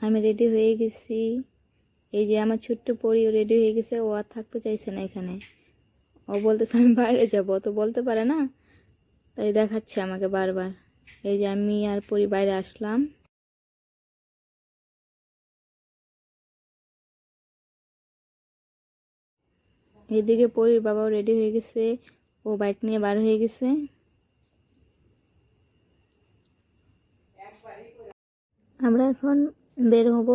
আমি রেডি হয়ে গেছি। এই যে আমার ছোট্ট পরিও রেডি হয়ে গেছে, ও আর থাকতে চাইছে না এখানে। ও বলতেছে আমি বাইরে যাব, তো বলতে পারে না, তাই দেখাচ্ছে আমাকে বারবার। এই যে আমি আর পরি বাইরে আসলাম। এদিকে পরির বাবাও রেডি হয়ে গেছে, ও বাইক নিয়ে বার হয়ে গেছে। আমরা এখন বের হব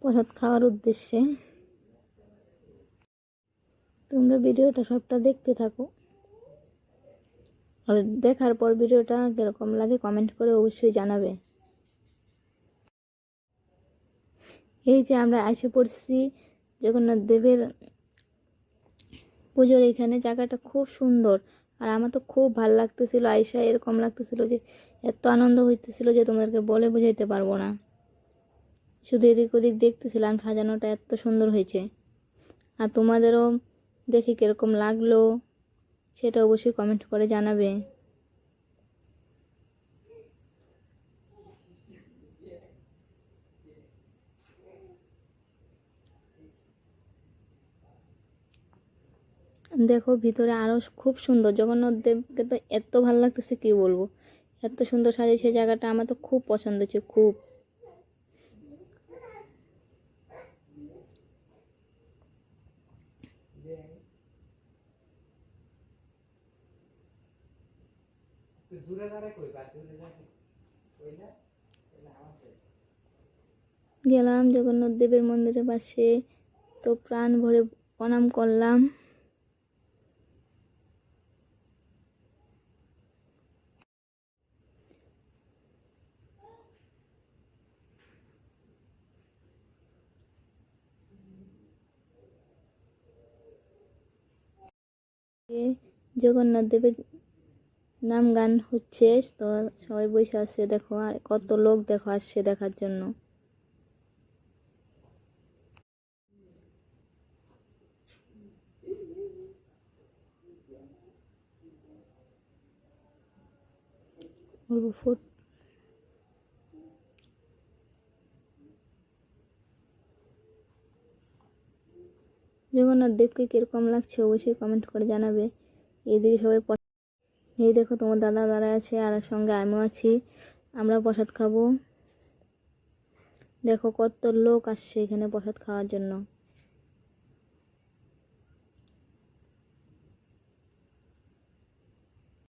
প্রসাদ খাওয়ার উদ্দেশ্যে। তোমরা ভিডিওটা সবটা দেখতে থাকো, আর দেখার পর ভিডিওটা কীরকম লাগে কমেন্ট করে অবশ্যই জানাবে। এই যে আমরা এসে পড়ছি জগন্নাথ দেবের পুজোর এখানে। জায়গাটা খুব সুন্দর, আর আমার তো খুব ভালো লাগতেছিল আয়সা। এরকম লাগতেছিল যে এত আনন্দ হইতেছিল যে তোমাদেরকে বলে বোঝাইতে পারবো না। শুধু এদিক ওদিক দেখতেছিলাম, সাজানোটা এত সুন্দর হয়েছে। আর তোমাদেরও দেখে কীরকম লাগলো সেটা অবশ্যই কমেন্ট করে জানাবে। দেখো ভিতরে আরও খুব সুন্দর। জগন্নাথ দেবকে তো এত ভালো লাগতেছে কী বলবো, এত সুন্দর সাজিয়েছে জায়গাটা। আমার তো খুব পছন্দ হয়েছে, খুব। গেলাম জগন্নাথ দেবের মন্দিরের পাশে, তো প্রাণ ভরে প্রণাম করলাম। জগন্নাথ দেবের নাম গান হচ্ছে, তো সবাই বসে আছে দেখো, আর কত লোক দেখো আসছে দেখার জন্য। জগন্নাথ দেবকে কীরকম লাগছে অবশ্যই কমেন্ট করে জানাবে। এইদিকে সবাই এই দেখো তোমার দাদা দাঁড়ায় আছে, আর সঙ্গে আমিও আছি, আমরা প্রসাদ খাবো। দেখো কত লোক আসছে এখানে প্রসাদ খাওয়ার জন্য।